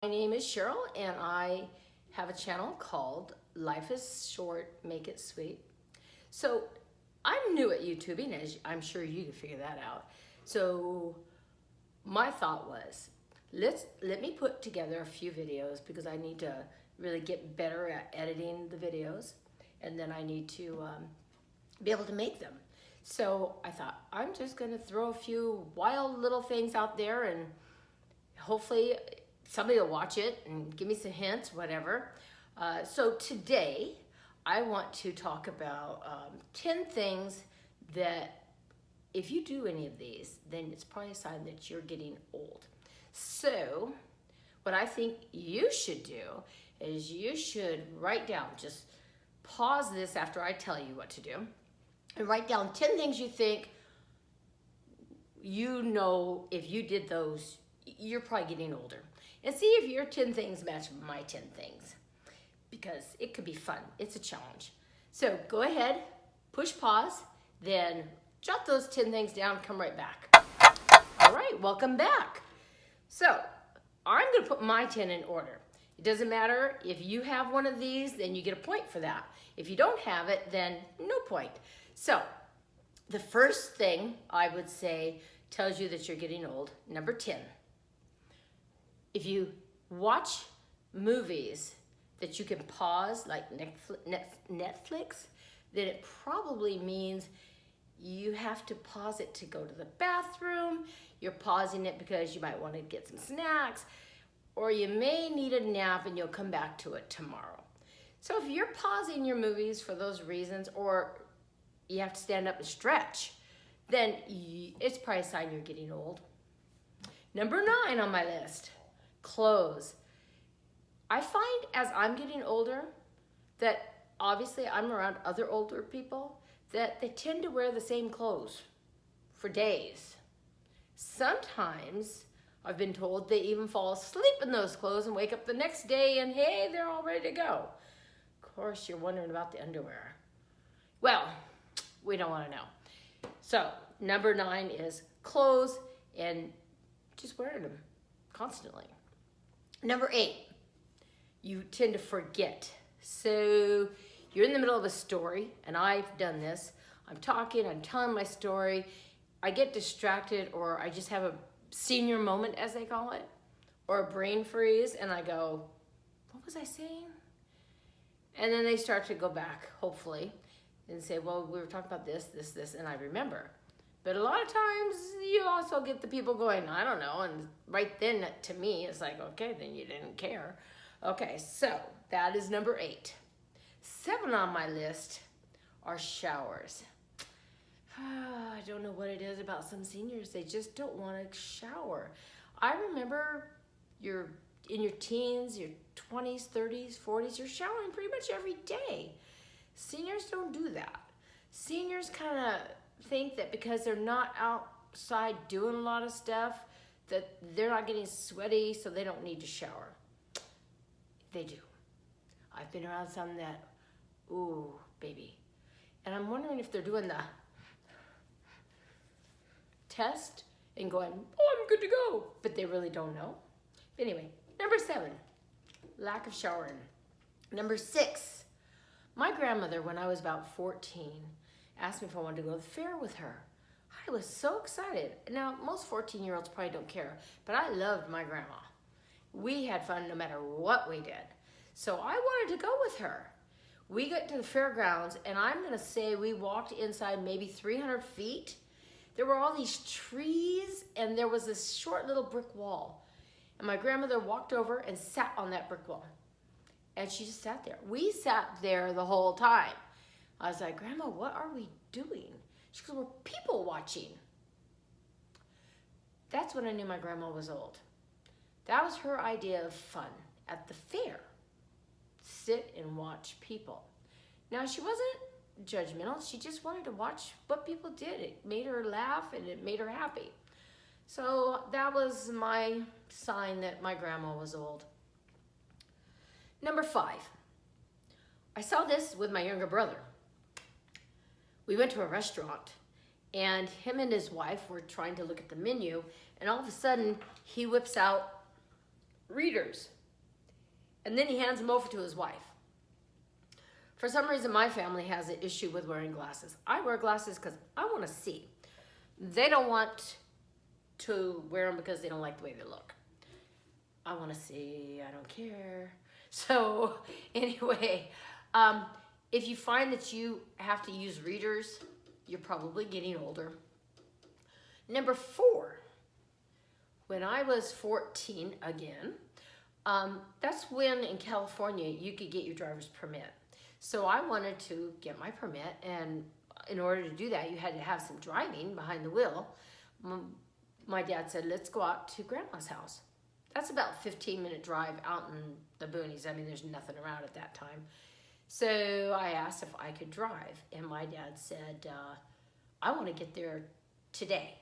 My name is Cheryl, and I have a channel called Life is Short, Make It Sweet. So I'm new at YouTubing, as I'm sure you can figure that out. So my thought was, let me put together a few videos because I need to really get better at editing the videos, and then I need to be able to make them. So I thought I'm just gonna throw a few wild little things out there, and hopefully somebody will watch it and give me some hints, whatever. So today I want to talk about 10 things that if you do any of these, then it's probably a sign that you're getting old. So what I think you should do is you should write down, just pause this after I tell you what to do, and write down 10 things you think if you did those, you're probably getting older. And see if your 10 things match my 10 things, because it could be fun. It's a challenge. So go ahead, push pause, then jot those 10 things down, come right back. All right, welcome back. So I'm gonna put my 10 in order. It doesn't matter if you have one of these, then you get a point for that. If you don't have it, then no point. So the first thing I would say tells you that you're getting old, number 10. If you watch movies that you can pause, like Netflix, then it probably means you have to pause it to go to the bathroom. You're pausing it because you might want to get some snacks, or you may need a nap and you'll come back to it tomorrow. So if you're pausing your movies for those reasons, or you have to stand up and stretch, then it's probably a sign you're getting old. Number 9 on my list, clothes. I find as I'm getting older that obviously I'm around other older people that they tend to wear the same clothes for days. Sometimes I've been told they even fall asleep in those clothes and wake up the next day and hey, they're all ready to go. Of course, you're wondering about the underwear. Well, we don't want to know. So number 9 is clothes and just wearing them constantly. Number 8, you tend to forget. So you're in the middle of a story, and I've done this. I'm talking, I'm telling my story. I get distracted, or I just have a senior moment, as they call it, or a brain freeze, and I go, what was I saying? And then they start to go back, hopefully, and say, well, we were talking about this, and I remember. But a lot of times you also get the people going, I don't know, and right then to me it's like, okay, then you didn't care. Okay, so that is number 8. 7 on my list are showers. I don't know what it is about some seniors, they just don't want to shower. I remember you're in your teens, your 20s, 30s, 40s, you're showering pretty much every day. Seniors don't do that. Seniors kind of think that because they're not outside doing a lot of stuff, that they're not getting sweaty, so they don't need to shower. They do. I've been around some that, ooh, baby. And I'm wondering if they're doing the test and going, oh, I'm good to go, but they really don't know. But anyway, number 7, lack of showering. Number 6, my grandmother, when I was about 14, asked me if I wanted to go to the fair with her. I was so excited. Now, most 14-year-olds probably don't care, but I loved my grandma. We had fun no matter what we did. So I wanted to go with her. We got to the fairgrounds, and I'm gonna say we walked inside maybe 300 feet. There were all these trees, and there was this short little brick wall. And my grandmother walked over and sat on that brick wall. And she just sat there. We sat there the whole time. I was like, Grandma, what are we doing? She goes, we're people watching. That's when I knew my grandma was old. That was her idea of fun at the fair. Sit and watch people. Now, she wasn't judgmental. She just wanted to watch what people did. It made her laugh and it made her happy. So that was my sign that my grandma was old. Number 5. I saw this with my younger brother. We went to a restaurant, and him and his wife were trying to look at the menu, and all of a sudden, he whips out readers. And then he hands them over to his wife. For some reason, my family has an issue with wearing glasses. I wear glasses because I want to see. They don't want to wear them because they don't like the way they look. I want to see. I don't care. So anyway, if you find that you have to use readers, you're probably getting older. Number 4, when I was 14 again, that's when in California you could get your driver's permit. So I wanted to get my permit, and in order to do that, you had to have some driving behind the wheel. My dad said, let's go out to Grandma's house. That's about a 15-minute drive out in the boonies. I mean, there's nothing around at that time. So I asked if I could drive, and my dad said, I want to get there today.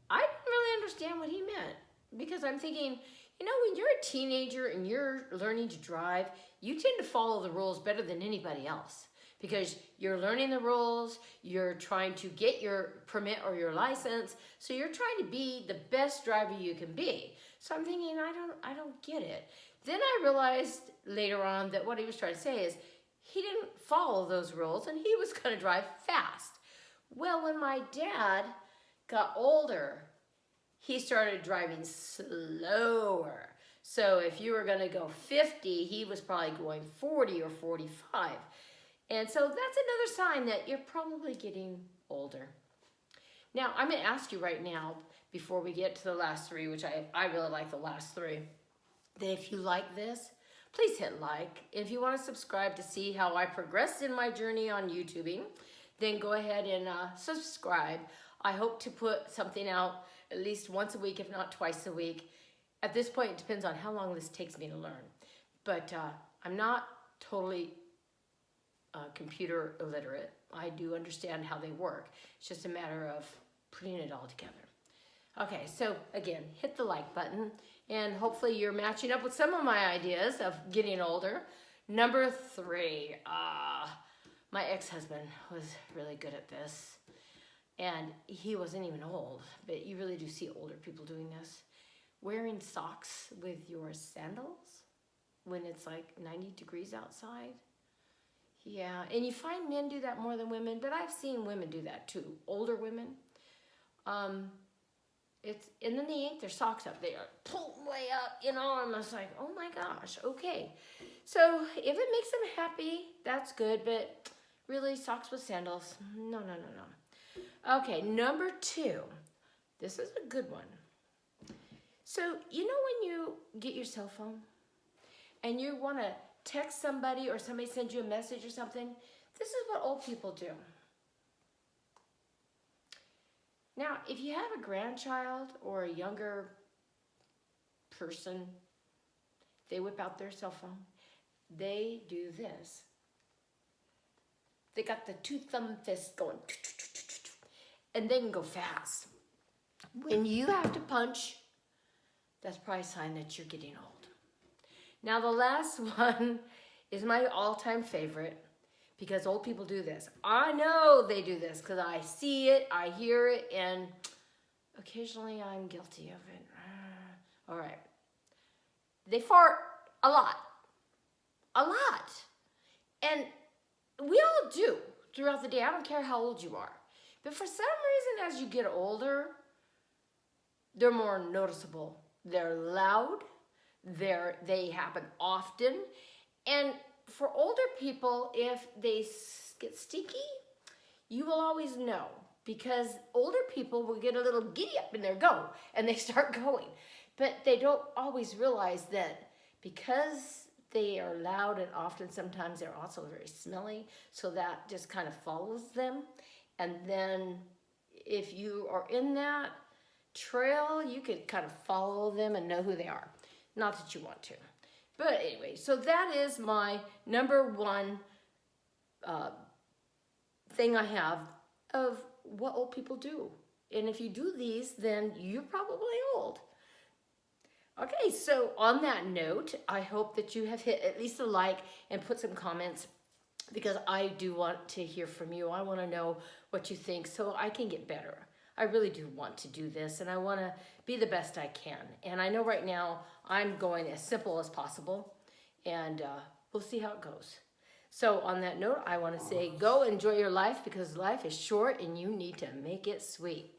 I didn't really understand what he meant, because I'm thinking, you know, when you're a teenager and you're learning to drive, you tend to follow the rules better than anybody else, because you're learning the rules, you're trying to get your permit or your license, so you're trying to be the best driver you can be. So I'm thinking, I don't get it. Then I realized later on that what he was trying to say is he didn't follow those rules and he was going to drive fast. Well, when my dad got older, he started driving slower. So if you were going to go 50, he was probably going 40 or 45. And so that's another sign that you're probably getting older. Now, I'm going to ask you right now, before we get to the last 3, which I really like the last 3, that if you like this, please hit like. If you want to subscribe to see how I progressed in my journey on YouTubing, then go ahead and subscribe. I hope to put something out at least once a week, if not twice a week. At this point, it depends on how long this takes me to learn. But I'm not totally computer illiterate. I do understand how they work. It's just a matter of putting it all together. Okay, so again, hit the like button, and hopefully you're matching up with some of my ideas of getting older. Number 3, my ex-husband was really good at this. And he wasn't even old, but you really do see older people doing this. Wearing socks with your sandals when it's like 90 degrees outside. Yeah, and you find men do that more than women, but I've seen women do that too, older women. And then they yank their socks up. They are pulled way up, you know, and I was like, oh my gosh, okay. So if it makes them happy, that's good, but really, socks with sandals, no. Okay, number 2. This is a good one. So, you know when you get your cell phone and you want to text somebody or somebody sends you a message or something? This is what old people do. Now, if you have a grandchild or a younger person, they whip out their cell phone. They do this. They got the 2 thumb fists going, and they can go fast. When you have to punch, that's probably a sign that you're getting old. Now, the last one is my all-time favorite, because old people do this. I know they do this because I see it, I hear it, and occasionally I'm guilty of it. All right. They fart a lot. A lot. And we all do throughout the day. I don't care how old you are. But for some reason, as you get older, they're more noticeable. They're loud. They happen often. And for older people, if they get stinky, you will always know, because older people will get a little giddy up and they go, and they start going. But they don't always realize that because they are loud, and often sometimes they're also very smelly, so that just kind of follows them. And then if you are in that trail, you could kind of follow them and know who they are. Not that you want to. But anyway, so that is my number 1 thing I have of what old people do. And if you do these, then you're probably old. Okay, so on that note, I hope that you have hit at least a like and put some comments, because I do want to hear from you. I want to know what you think so I can get better. I really do want to do this, and I want to be the best I can. And I know right now I'm going as simple as possible, and we'll see how it goes. So on that note, I want to say go enjoy your life, because life is short and you need to make it sweet.